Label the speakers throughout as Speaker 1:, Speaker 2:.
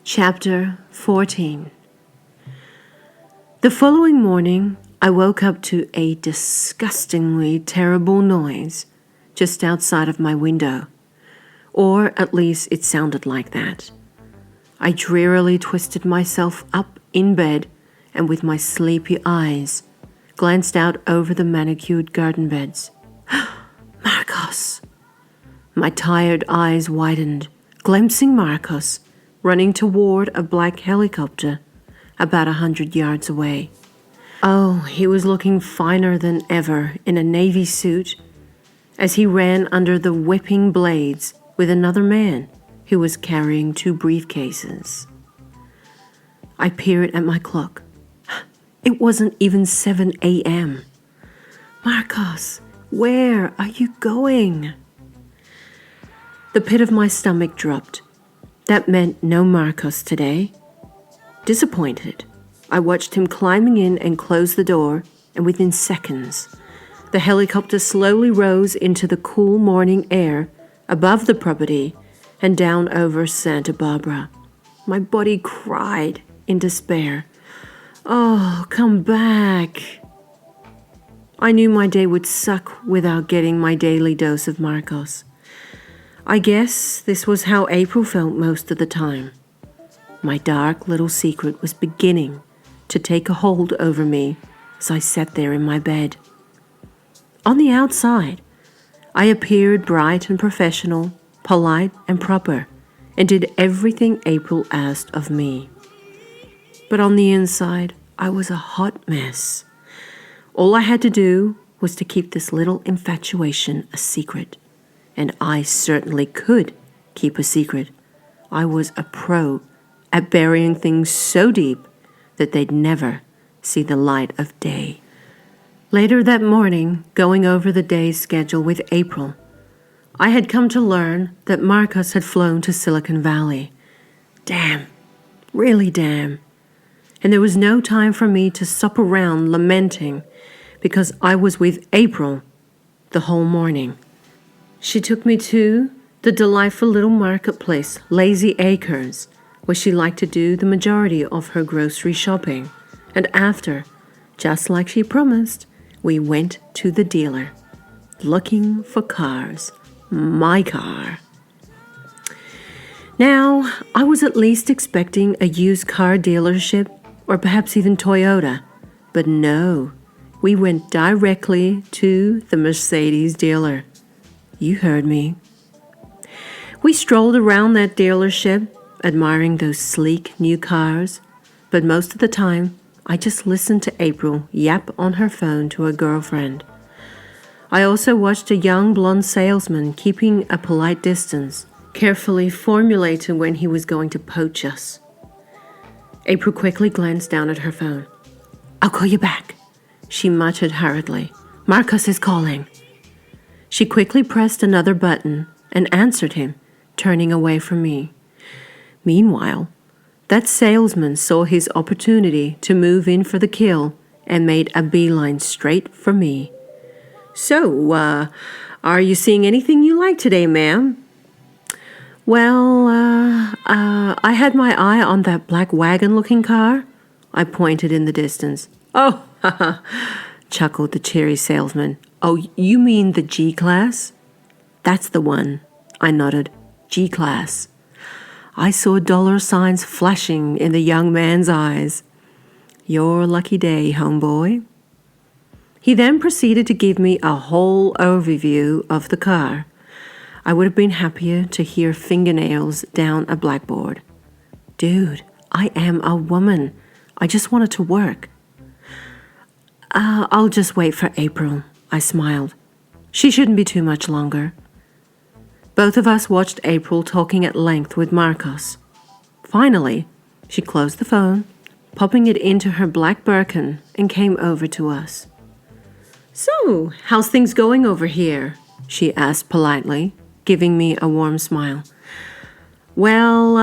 Speaker 1: Chapter 14. The following morning, I woke up to a disgustingly terrible noise just outside of my window. Or at least it sounded like that. I drearily twisted myself up in bed and with my sleepy eyes, glanced out over the manicured garden beds. Marcos! My tired eyes widened, glimpsing Marcos running toward a black helicopter about 100 yards away. Oh, he was looking finer than ever in a navy suit as he ran under the whipping blades with another man who was carrying 2 briefcases. I peered at my clock. It wasn't even 7 a.m. Marcos, where are you going? The pit of my stomach dropped. That meant no Marcos today. Disappointed, I watched him climbing in and close the door, and within seconds, the helicopter slowly rose into the cool morning air above the property and down over Santa Barbara. My body cried in despair. Oh, come back. I knew my day would suck without getting my daily dose of Marcos. I guess this was how April felt most of the time. My dark little secret was beginning to take a hold over me as I sat there in my bed. On the outside, I appeared bright and professional, polite and proper, and did everything April asked of me. But on the inside, I was a hot mess. All I had to do was to keep this little infatuation a secret. And I certainly could keep a secret. I was a pro at burying things so deep that they'd never see the light of day. Later that morning, going over the day's schedule with April, I had come to learn that Marcos had flown to Silicon Valley. Damn, really damn. And there was no time for me to sup around lamenting because I was with April the whole morning. She took me to the delightful little marketplace, Lazy Acres, where she liked to do the majority of her grocery shopping. And after, just like she promised, we went to the dealer, looking for cars. My car. Now, I was at least expecting a used car dealership, or perhaps even Toyota. But no, we went directly to the Mercedes dealer. You heard me. We strolled around that dealership, admiring those sleek new cars, but most of the time, I just listened to April yap on her phone to her girlfriend. I also watched a young blonde salesman keeping a polite distance, carefully formulating when he was going to poach us. April quickly glanced down at her phone. "I'll call you back," she muttered hurriedly. "Marcos is calling." She quickly pressed another button and answered him, turning away from me. Meanwhile, that salesman saw his opportunity to move in for the kill and made a beeline straight for me. "So, are you seeing anything you like today, ma'am?" "Well, I had my eye on that black wagon-looking car." I pointed in the distance. "Oh, haha," chuckled the cheery salesman. "Oh, you mean the G-Class?" "That's the one," I nodded. "G-Class." I saw dollar signs flashing in the young man's eyes. "Your lucky day, homeboy." He then proceeded to give me a whole overview of the car. I would have been happier to hear fingernails down a blackboard. Dude, I am a woman. I just wanted to work. I'll just wait for April, I smiled. She shouldn't be too much longer. Both of us watched April talking at length with Marcos. Finally, she closed the phone, popping it into her black Birkin, and came over to us. "So, how's things going over here?" she asked politely, giving me a warm smile. "Well,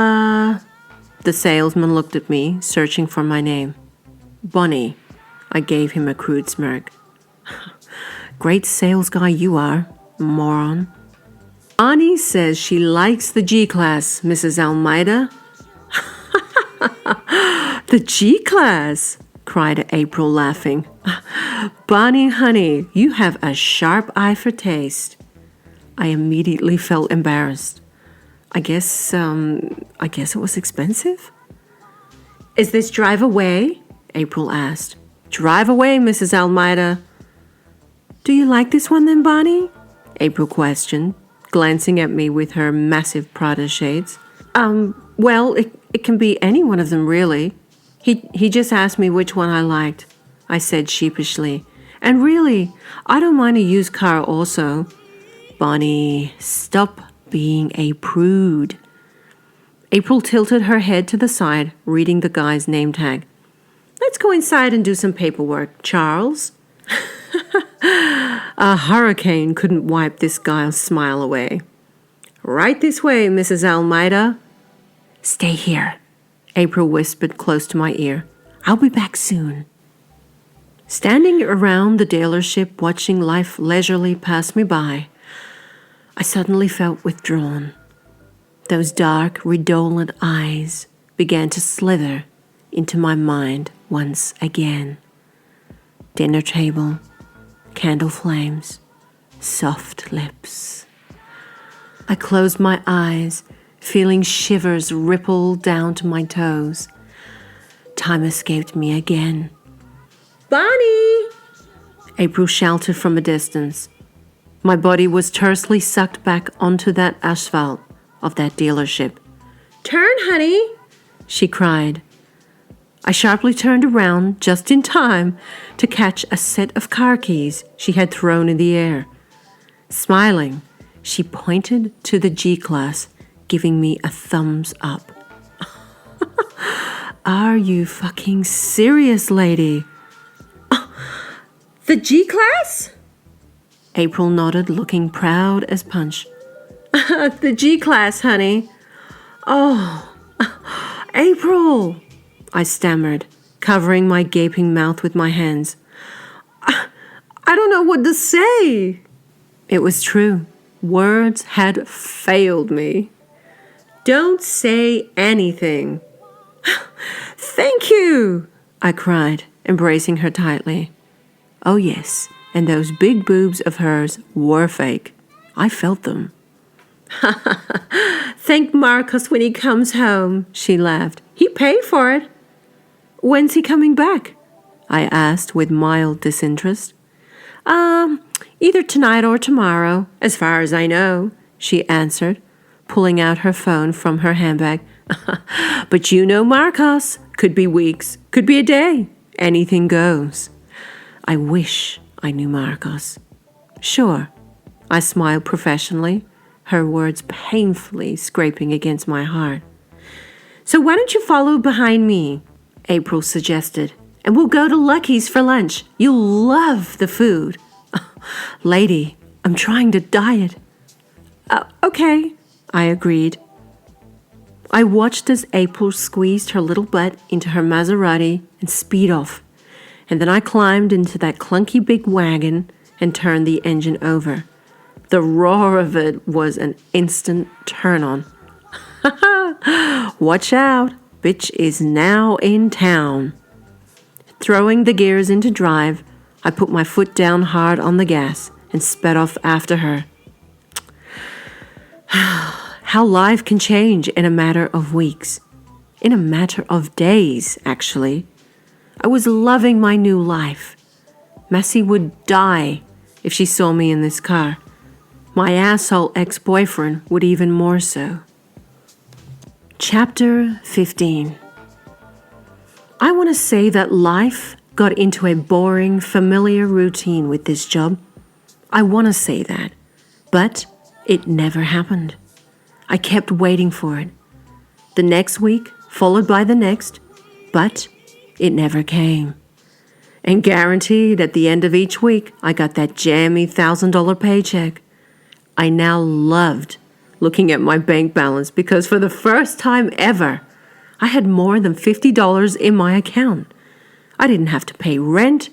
Speaker 1: the salesman looked at me, searching for my name. "Bonnie," I gave him a crude smirk. "Great sales guy you are, moron." "Bonnie says she likes the G-Class, Mrs. Almeida." The G-Class, cried April, laughing. Bonnie, honey, you have a sharp eye for taste. I immediately felt embarrassed. I guess it was expensive. Is this drive away? April asked. Drive away, Mrs. Almeida. Do you like this one then, Bonnie? April questioned, glancing at me with her massive Prada shades. Well, it can be any one of them, really. He just asked me which one I liked, I said sheepishly. And really, I don't mind a used car also. Bonnie, stop being a prude. April tilted her head to the side, reading the guy's name tag. Let's go inside and do some paperwork, Charles. A hurricane couldn't wipe this guy's smile away. Right this way, Mrs. Almeida. Stay here, April whispered close to my ear. I'll be back soon. Standing around the dealership watching life leisurely pass me by, I suddenly felt withdrawn. Those dark, redolent eyes began to slither into my mind once again. Dinner table, candle flames, soft lips. I closed my eyes, feeling shivers ripple down to my toes. Time escaped me again. Bonnie! April shouted from a distance. My body was tersely sucked back onto that asphalt of that dealership. Turn, honey, she cried. I sharply turned around just in time to catch a set of car keys she had thrown in the air. Smiling, she pointed to the G-Class, giving me a thumbs up. Are you fucking serious, lady? The G-Class? April nodded, looking proud as punch. The G-Class, honey. Oh, April, I stammered, covering my gaping mouth with my hands. I don't know what to say. It was true. Words had failed me. Don't say anything. Thank you, I cried, embracing her tightly. Oh yes, and those big boobs of hers were fake. I felt them. Thank Marcus when he comes home, she laughed. He paid for it. When's he coming back? I asked with mild disinterest. Either tonight or tomorrow, as far as I know, she answered, pulling out her phone from her handbag. But you know Marcos. Could be weeks, could be a day. Anything goes. I wish I knew Marcos. Sure, I smiled professionally, her words painfully scraping against my heart. So why don't you follow behind me? April suggested, and we'll go to Lucky's for lunch. You'll love the food. Lady, I'm trying to diet. Okay, I agreed. I watched as April squeezed her little butt into her Maserati and speed off, and then I climbed into that clunky big wagon and turned the engine over. The roar of it was an instant turn-on. Watch out, bitch is now in town. Throwing the gears into drive, I put my foot down hard on the gas and sped off after her. How life can change in a matter of weeks. In a matter of days, actually. I was loving my new life. Massey would die if she saw me in this car. My asshole ex-boyfriend would even more so. Chapter 15. I want to say that life got into a boring, familiar routine with this job. I want to say that. But it never happened. I kept waiting for it. The next week, followed by the next, but it never came. And guaranteed at the end of each week, I got that jammy $1,000 paycheck. I now loved looking at my bank balance because for the first time ever, I had more than $50 in my account. I didn't have to pay rent.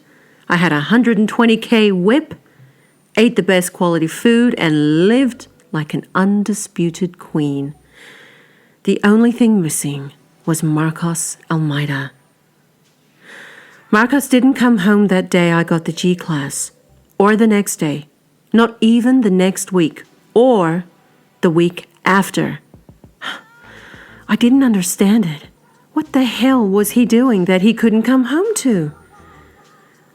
Speaker 1: I had a $120K whip, ate the best quality food, and lived like an undisputed queen. The only thing missing was Marcos Almeida. Marcos didn't come home that day I got the G class, or the next day, not even the next week, or the week after. I didn't understand it. What the hell was he doing that he couldn't come home to?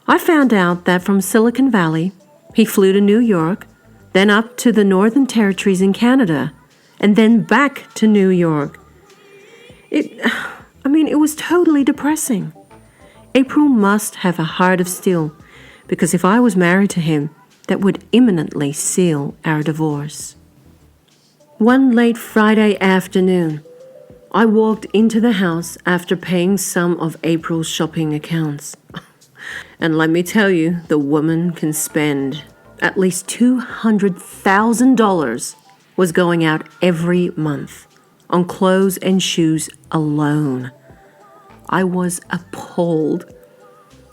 Speaker 1: I found out that from Silicon Valley, he flew to New York, then up to the Northern Territories in Canada, and then back to New York. It was totally depressing. April must have a heart of steel, because if I was married to him, that would imminently seal our divorce. One late Friday afternoon, I walked into the house after paying some of April's shopping accounts. And let me tell you, the woman can spend. At least $200,000 was going out every month on clothes and shoes alone. I was appalled.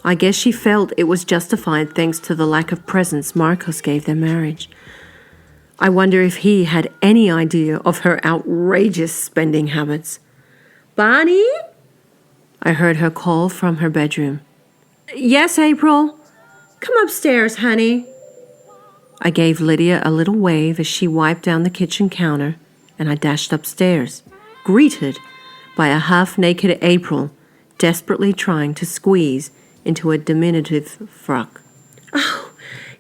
Speaker 1: I guess she felt it was justified thanks to the lack of presents Marcos gave their marriage. I wonder if he had any idea of her outrageous spending habits. "Bonnie?" I heard her call from her bedroom. "Yes, April. Come upstairs, honey." I gave Lydia a little wave as she wiped down the kitchen counter, and I dashed upstairs, greeted by a half-naked April desperately trying to squeeze into a diminutive frock. "Oh,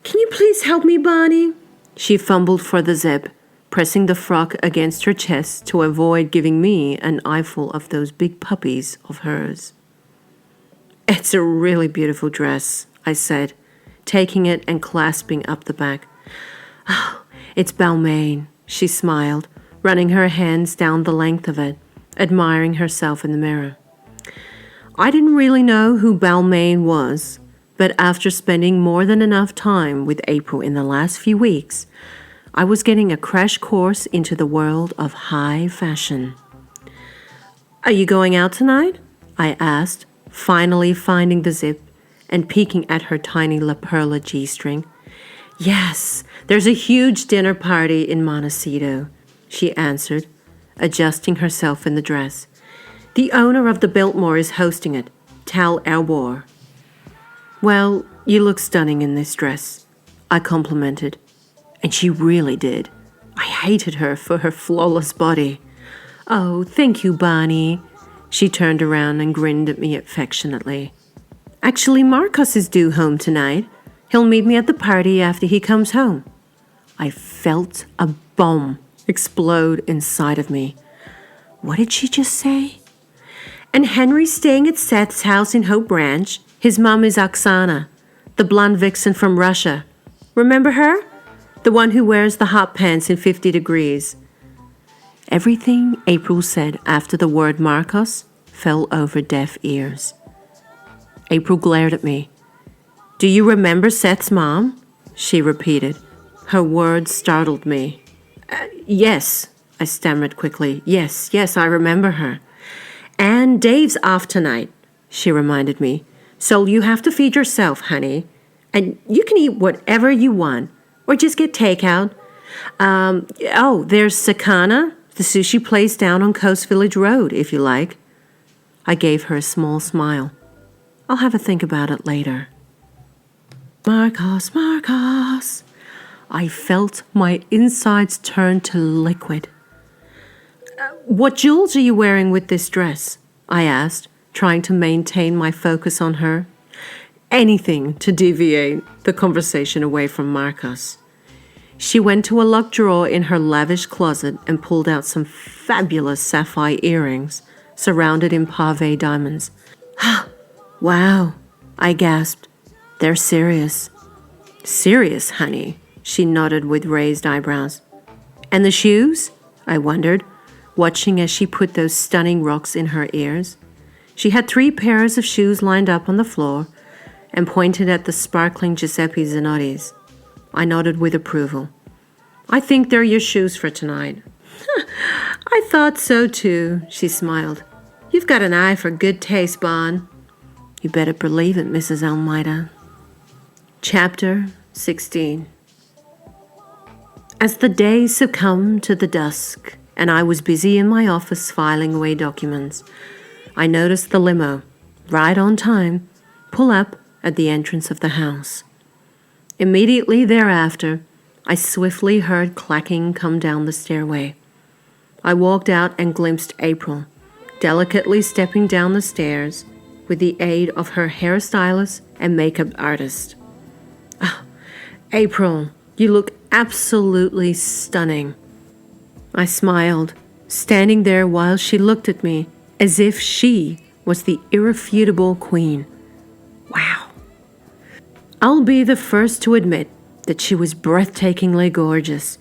Speaker 1: can you please help me, Bonnie?" She fumbled for the zip, pressing the frock against her chest to avoid giving me an eyeful of those big puppies of hers. "It's a really beautiful dress," I said, taking it and clasping up the back. "Oh, it's Balmain," she smiled, running her hands down the length of it, admiring herself in the mirror. I didn't really know who Balmain was, but after spending more than enough time with April in the last few weeks, I was getting a crash course into the world of high fashion. "Are you going out tonight?" I asked, finally finding the zip and peeking at her tiny La Perla G-string. "Yes, there's a huge dinner party in Montecito," she answered, adjusting herself in the dress. "The owner of the Biltmore is hosting it, Tal Albor." "Well, you look stunning in this dress," I complimented. And she really did. I hated her for her flawless body. "Oh, thank you, Bonnie." She turned around and grinned at me affectionately. "Actually, Marcos is due home tonight. He'll meet me at the party after he comes home." I felt a bomb explode inside of me. What did she just say? "And Henry's staying at Seth's house in Hope Ranch. His mom is Oksana, the blonde vixen from Russia. Remember her? The one who wears the hot pants in 50 degrees. Everything April said after the word Marcos fell over deaf ears. April glared at me. "Do you remember Seth's mom?" she repeated. Her words startled me. Yes, I stammered quickly. Yes, I remember her. "And Dave's off tonight," she reminded me. "So you have to feed yourself, honey. And you can eat whatever you want, or just get takeout. There's Sakana, the sushi place down on Coast Village Road, if you like." I gave her a small smile. "I'll have a think about it later." Marcos. I felt my insides turn to liquid. "What jewels are you wearing with this dress?" I asked, trying to maintain my focus on her. Anything to deviate the conversation away from Marcos. She went to a locked drawer in her lavish closet and pulled out some fabulous sapphire earrings surrounded in pave diamonds. "Wow," I gasped. "They're serious." "Serious, honey," she nodded with raised eyebrows. "And the shoes?" I wondered, watching as she put those stunning rocks in her ears. She had 3 pairs of shoes lined up on the floor and pointed at the sparkling Giuseppe Zanottis. I nodded with approval. "I think they're your shoes for tonight." "I thought so too," she smiled. "You've got an eye for good taste, Bon." "You better believe it, Mrs. Almeida." Chapter 16. As the day succumbed to the dusk and I was busy in my office filing away documents, I noticed the limo, right on time, pull up at the entrance of the house. Immediately thereafter, I swiftly heard clacking come down the stairway. I walked out and glimpsed April, delicately stepping down the stairs with the aid of her hairstylist and makeup artist. Oh, April, you look absolutely stunning. I smiled, standing there while she looked at me as if she was the irrefutable queen. Wow. I'll be the first to admit that she was breathtakingly gorgeous,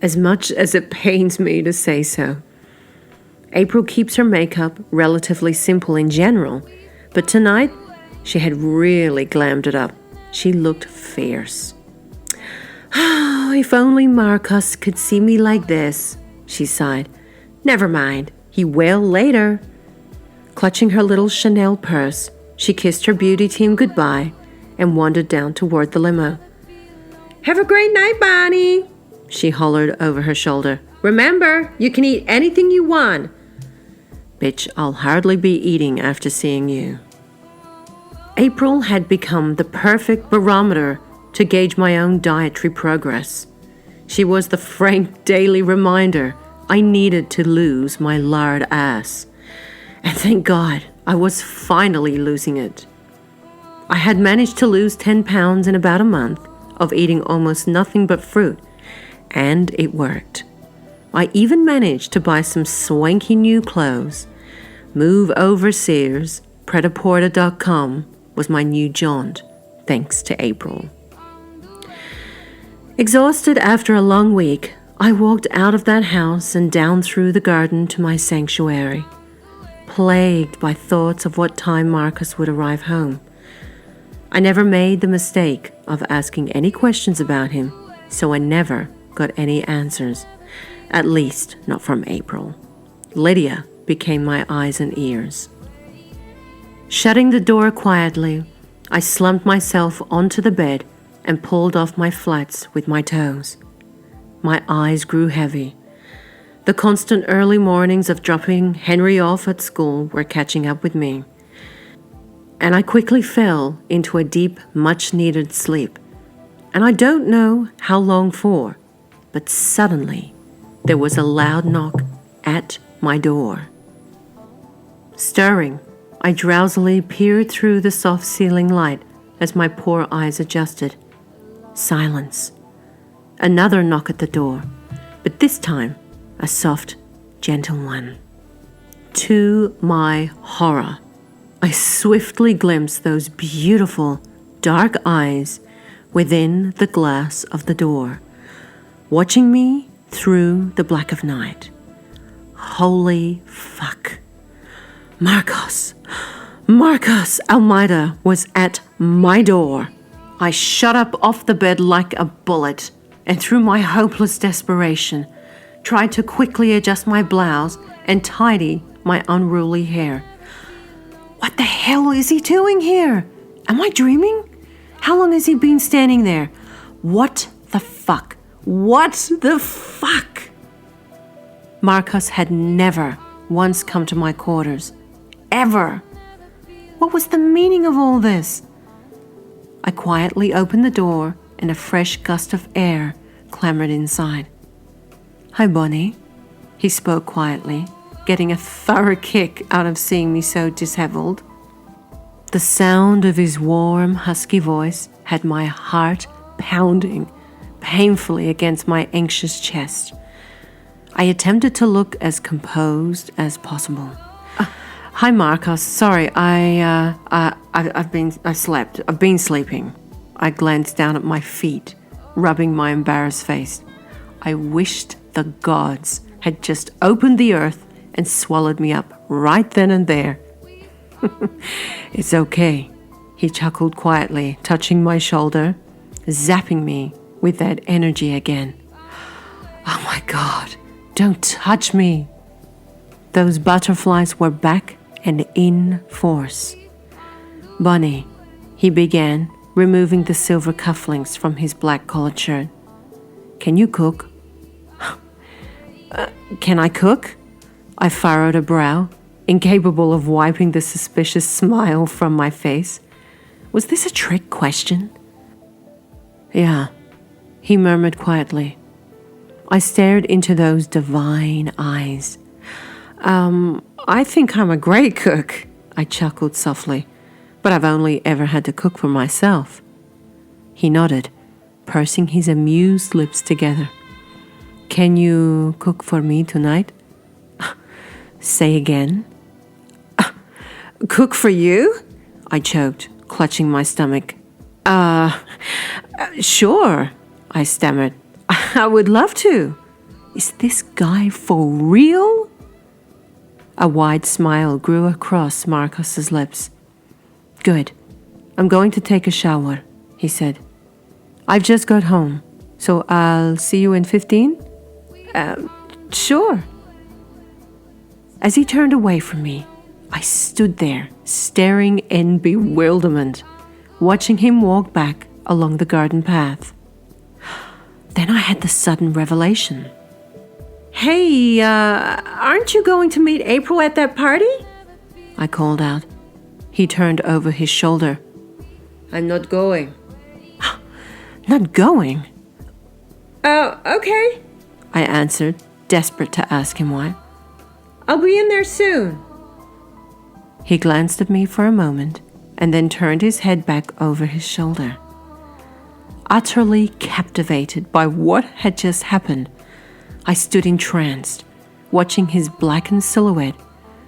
Speaker 1: as much as it pains me to say so. April keeps her makeup relatively simple in general, but tonight she had really glammed it up. She looked fierce. Oh, if only Marcus could see me like this, she sighed. Never mind, he will later. Clutching her little Chanel purse, she kissed her beauty team goodbye and wandered down toward the limo. Have a great night, Bonnie, she hollered over her shoulder. Remember, you can eat anything you want. Bitch, I'll hardly be eating after seeing you. April had become the perfect barometer to gauge my own dietary progress. She was the frank daily reminder I needed to lose my lard ass. And thank God I was finally losing it. I had managed to lose 10 pounds in about a month of eating almost nothing but fruit, and it worked. I even managed to buy some swanky new clothes. Move overseas, Pretaporta.com was my new jaunt, thanks to April. Exhausted after a long week, I walked out of that house and down through the garden to my sanctuary, plagued by thoughts of what time Marcus would arrive home. I never made the mistake of asking any questions about him, so I never got any answers, at least not from April. Lydia became my eyes and ears. Shutting the door quietly, I slumped myself onto the bed and pulled off my flats with my toes. My eyes grew heavy. The constant early mornings of dropping Henry off at school were catching up with me, and I quickly fell into a deep, much-needed sleep. And I don't know how long for, but suddenly there was a loud knock at my door. Stirring, I drowsily peered through the soft ceiling light as my poor eyes adjusted. Silence. Another knock at the door, but this time a soft, gentle one. To my horror, I swiftly glimpsed those beautiful, dark eyes within the glass of the door, watching me through the black of night. Holy fuck. Marcus Almeida was at my door. I shot up off the bed like a bullet, and through my hopeless desperation, tried to quickly adjust my blouse and tidy my unruly hair. What the hell is he doing here? Am I dreaming? How long has he been standing there? What the fuck? What the fuck? Marcus had never once come to my quarters. Ever. What was the meaning of all this? I quietly opened the door and a fresh gust of air clambered inside. Hi, Bonnie, he spoke quietly, getting a thorough kick out of seeing me so disheveled. The sound of his warm, husky voice had my heart pounding painfully against my anxious chest. I attempted to look as composed as possible. Hi, Marcus. Sorry, I've been sleeping. I glanced down at my feet, rubbing my embarrassed face. I wished the gods had just opened the earth and swallowed me up right then and there. It's okay, he chuckled quietly, touching my shoulder, zapping me with that energy again. Oh my God, don't touch me. Those butterflies were back and in force. Bonnie, he began, removing the silver cufflinks from his black collared shirt. Can you cook? Can I cook? I furrowed a brow, incapable of wiping the suspicious smile from my face. Was this a trick question? Yeah, he murmured quietly. I stared into those divine eyes. I think I'm a great cook, I chuckled softly, but I've only ever had to cook for myself. He nodded, pursing his amused lips together. Can you cook for me tonight? Say again. Cook for you? I choked, clutching my stomach. Sure, I stammered. I would love to. Is this guy for real? A wide smile grew across Marcus's lips. Good. I'm going to take a shower, he said. I've just got home, so I'll see you in 15? Sure. As he turned away from me, I stood there, staring in bewilderment, watching him walk back along the garden path. Then I had the sudden revelation. Hey, aren't you going to meet April at that party? I called out. He turned over his shoulder. I'm not going. Not going? Oh, okay, I answered, desperate to ask him why. I'll be in there soon. He glanced at me for a moment and then turned his head back over his shoulder. Utterly captivated by what had just happened, I stood entranced, watching his blackened silhouette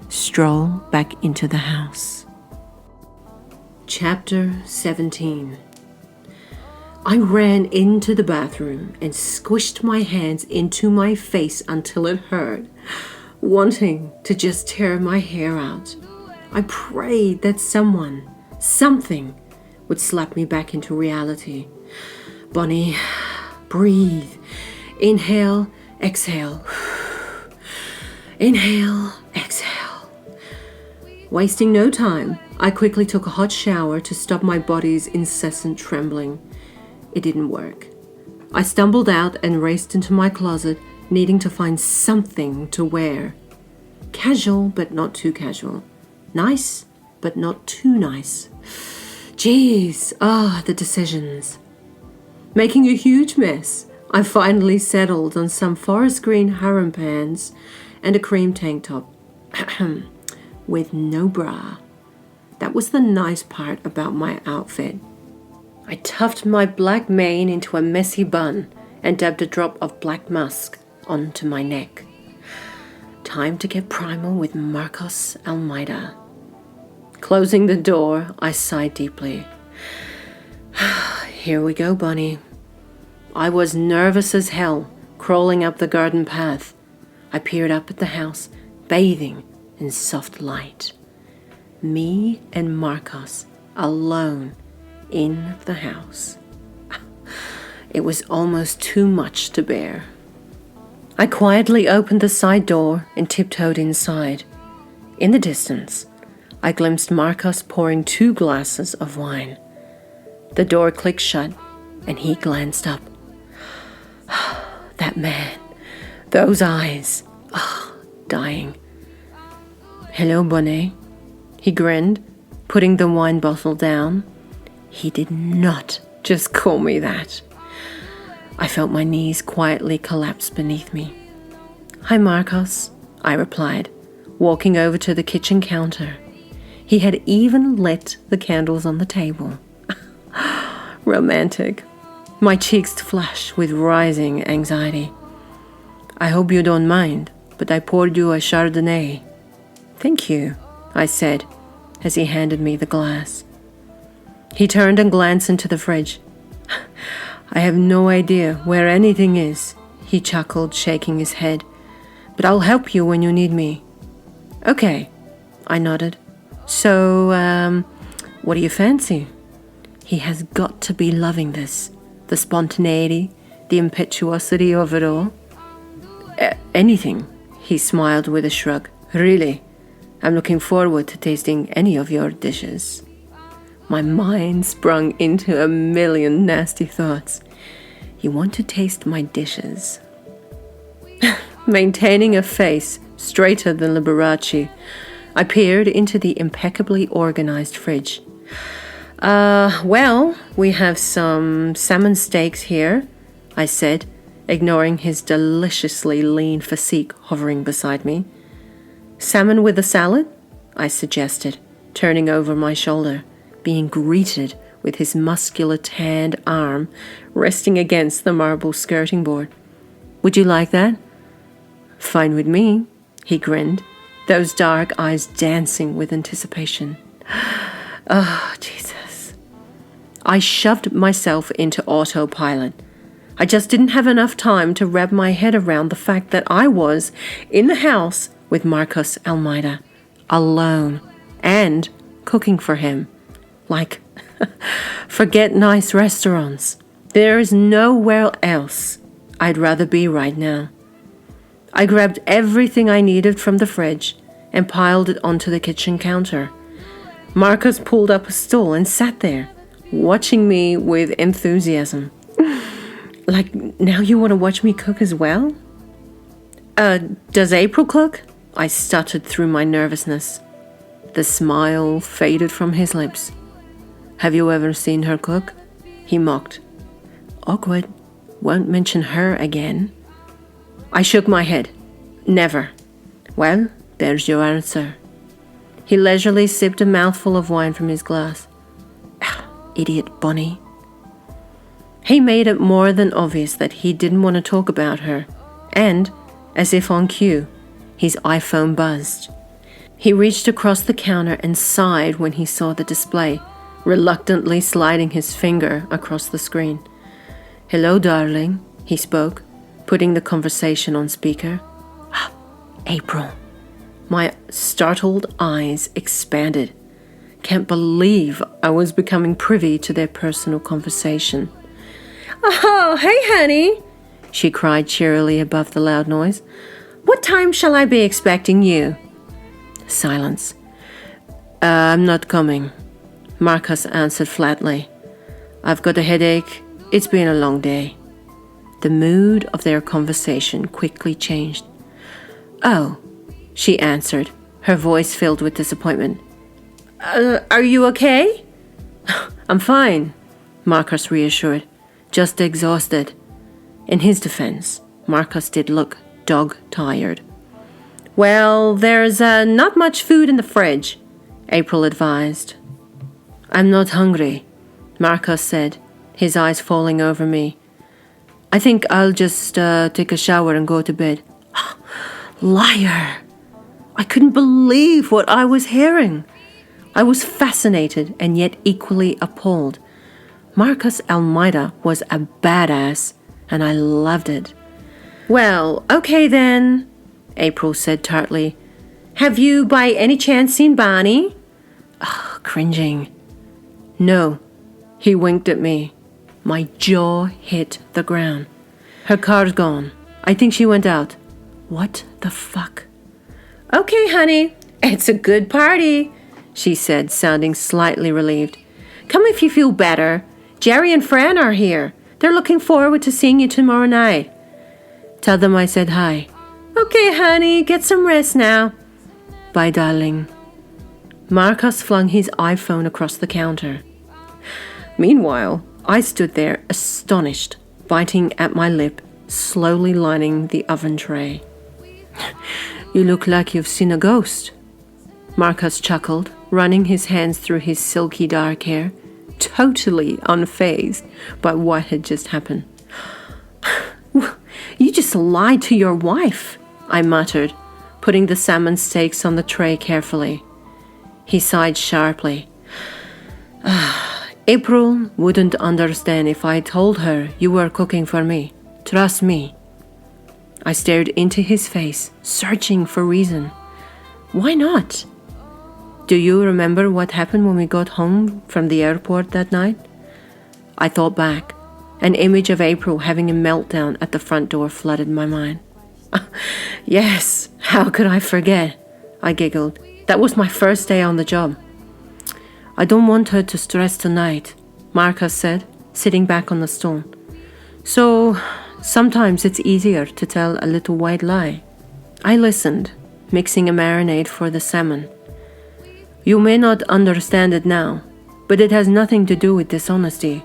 Speaker 1: stroll back into the house. Chapter 17. I ran into the bathroom and squished my hands into my face until it hurt, wanting to just tear my hair out. I prayed that something would slap me back into reality. Bonnie, breathe. Inhale, exhale. Inhale, exhale. Wasting no time, I quickly took a hot shower to stop my body's incessant trembling. It didn't work. I stumbled out and raced into my closet, needing to find something to wear. Casual, but not too casual. Nice, but not too nice. Jeez, the decisions. Making a huge mess, I finally settled on some forest green harem pants and a cream tank top. With no bra. That was the nice part about my outfit. I tucked my black mane into a messy bun and dabbed a drop of black musk onto my neck. Time to get primal with Marcos Almeida. Closing the door, I sighed deeply. Here we go, Bunny. I was nervous as hell, crawling up the garden path. I peered up at the house, bathing in soft light. Me and Marcos alone in the house. It was almost too much to bear. I quietly opened the side door and tiptoed inside. In the distance, I glimpsed Marcos pouring 2 glasses of wine. The door clicked shut, and he glanced up. That man, those eyes, dying. Hello, Bonnet. He grinned, putting the wine bottle down. He did not just call me that. I felt my knees quietly collapse beneath me. Hi, Marcos, I replied, walking over to the kitchen counter. He had even lit the candles on the table. Romantic. My cheeks flushed with rising anxiety. I hope you don't mind, but I poured you a Chardonnay. Thank you, I said, as he handed me the glass. He turned and glanced into the fridge. I have no idea where anything is, he chuckled, shaking his head. But I'll help you when you need me. Okay, I nodded. So, what do you fancy? He has got to be loving this. The spontaneity, the impetuosity of it all. Anything, he smiled with a shrug. Really, I'm looking forward to tasting any of your dishes. My mind sprung into a million nasty thoughts. You want to taste my dishes? Maintaining a face straighter than Liberace, I peered into the impeccably organized fridge. Well, we have some salmon steaks here, I said, ignoring his deliciously lean physique hovering beside me. Salmon with a salad? I suggested, turning over my shoulder, being greeted with his muscular tanned arm resting against the marble skirting board. Would you like that? Fine with me, he grinned, those dark eyes dancing with anticipation. Oh, Jesus. I shoved myself into autopilot. I just didn't have enough time to wrap my head around the fact that I was in the house with Marcos Almeida, alone, and cooking for him. Like, forget nice restaurants. There is nowhere else I'd rather be right now. I grabbed everything I needed from the fridge and piled it onto the kitchen counter. Marcos pulled up a stool and sat there, watching me with enthusiasm. Like, now you want to watch me cook as well? Does April cook? I stuttered through my nervousness. The smile faded from his lips. Have you ever seen her cook? He mocked. Awkward. Won't mention her again. I shook my head. Never. Well, there's your answer. He leisurely sipped a mouthful of wine from his glass. Idiot bunny. He made it more than obvious that he didn't want to talk about her, and, as if on cue, his iPhone buzzed. He reached across the counter and sighed when he saw the display, reluctantly sliding his finger across the screen. Hello, darling, he spoke, putting the conversation on speaker. April. My startled eyes expanded. Can't believe I was becoming privy to their personal conversation. Oh, hey, honey, she cried cheerily above the loud noise. What time shall I be expecting you? Silence. I'm not coming, Marcus answered flatly. I've got a headache. It's been a long day. The mood of their conversation quickly changed. Oh, she answered, her voice filled with disappointment. Are you okay? I'm fine, Marcus reassured, just exhausted. In his defense, Marcus did look dog-tired. Well, there's not much food in the fridge, April advised. I'm not hungry, Marcus said, his eyes falling over me. I think I'll just take a shower and go to bed. Liar! I couldn't believe what I was hearing. I was fascinated and yet equally appalled. Marcos Almeida was a badass, and I loved it. Well, okay then, April said tartly. Have you by any chance seen Bonnie? Cringing. No, he winked at me. My jaw hit the ground. Her car's gone. I think she went out. What the fuck? Okay, honey, it's a good party, she said, sounding slightly relieved. Come if you feel better. Jerry and Fran are here. They're looking forward to seeing you tomorrow night. Tell them I said hi. Okay, honey, get some rest now. Bye, darling. Marcus flung his iPhone across the counter. Meanwhile, I stood there astonished, biting at my lip, slowly lining the oven tray. You look like you've seen a ghost, Marcus chuckled, running his hands through his silky dark hair, totally unfazed by what had just happened. You just lied to your wife, I muttered, putting the salmon steaks on the tray carefully. He sighed sharply. April wouldn't understand if I told her you were cooking for me. Trust me. I stared into his face, searching for reason. Why not? Do you remember what happened when we got home from the airport that night? I thought back. An image of April having a meltdown at the front door flooded my mind. Yes, how could I forget? I giggled. That was my first day on the job. I don't want her to stress tonight, Marcus said, sitting back on the stool. So, Sometimes it's easier to tell a little white lie. I listened, mixing a marinade for the salmon. You may not understand it now, but it has nothing to do with dishonesty,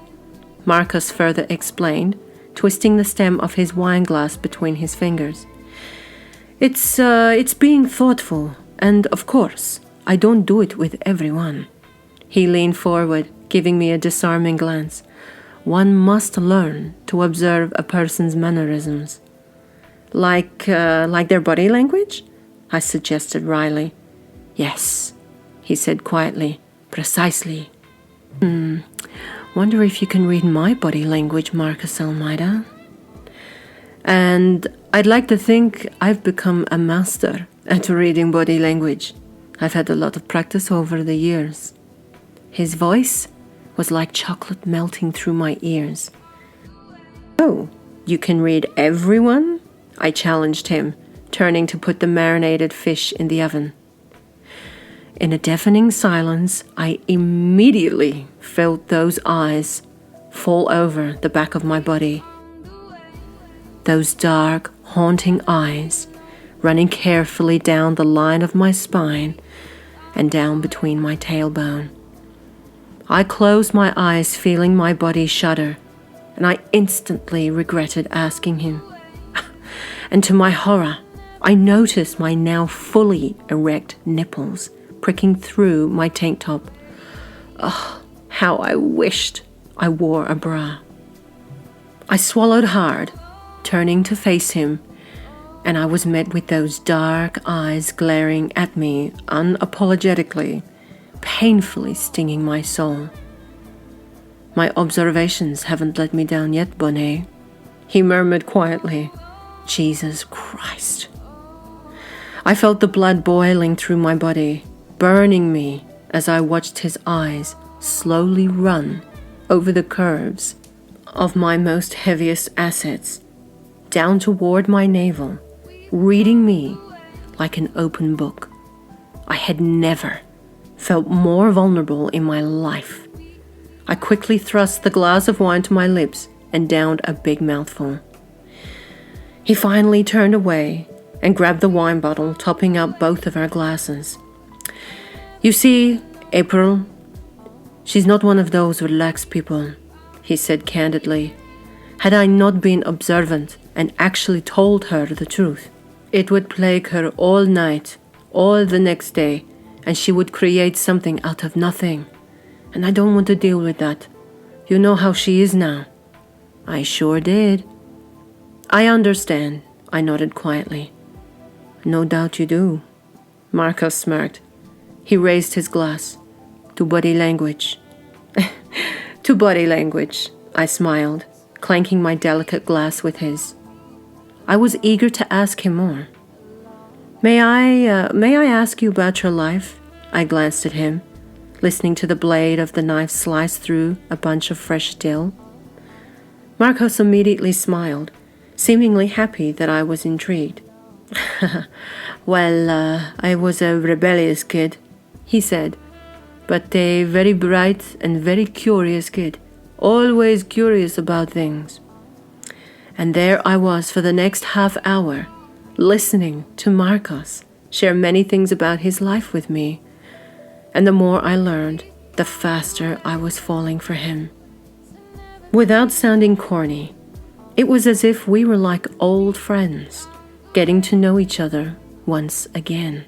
Speaker 1: Marcus further explained, twisting the stem of his wine glass between his fingers. It's being thoughtful, and of course, I don't do it with everyone. He leaned forward, giving me a disarming glance. One must learn to observe a person's mannerisms. Like their body language? I suggested wryly. Yes, he said quietly. Precisely. Wonder if you can read my body language, Marcus Almeida. And I'd like to think I've become a master at reading body language. I've had a lot of practice over the years. His voice was like chocolate melting through my ears. Oh, you can read everyone? I challenged him, turning to put the marinated fish in the oven. In a deafening silence, I immediately felt those eyes fall over the back of my body. Those dark, haunting eyes running carefully down the line of my spine and down between my tailbone. I closed my eyes, feeling my body shudder, and I instantly regretted asking him. And to my horror, I noticed my now fully erect nipples pricking through my tank top. Oh, how I wished I wore a bra. I swallowed hard, turning to face him, and I was met with those dark eyes glaring at me unapologetically, painfully stinging my soul. My observations haven't let me down yet, Bonnet, he murmured quietly. Jesus Christ. I felt the blood boiling through my body, burning me as I watched his eyes slowly run over the curves of my most heaviest assets, down toward my navel, reading me like an open book. I had never felt more vulnerable in my life. I quickly thrust the glass of wine to my lips and downed a big mouthful. He finally turned away and grabbed the wine bottle, topping up both of our glasses. You see, April, she's not one of those relaxed people, he said candidly. Had I not been observant and actually told her the truth, it would plague her all night, all the next day, and she would create something out of nothing. And I don't want to deal with that. You know how she is now. I sure did. I understand, I nodded quietly. No doubt you do. Marcus smirked. He raised his glass. To body language. To body language, I smiled, clanking my delicate glass with his. I was eager to ask him more. May I ask you about your life? I glanced at him, listening to the blade of the knife slice through a bunch of fresh dill. Marcos immediately smiled, seemingly happy that I was intrigued. Well, I was a rebellious kid, he said, but a very bright and very curious kid, always curious about things. And there I was for the next half hour, listening to Marcos share many things about his life with me. And the more I learned, the faster I was falling for him. Without sounding corny, it was as if we were like old friends, getting to know each other once again.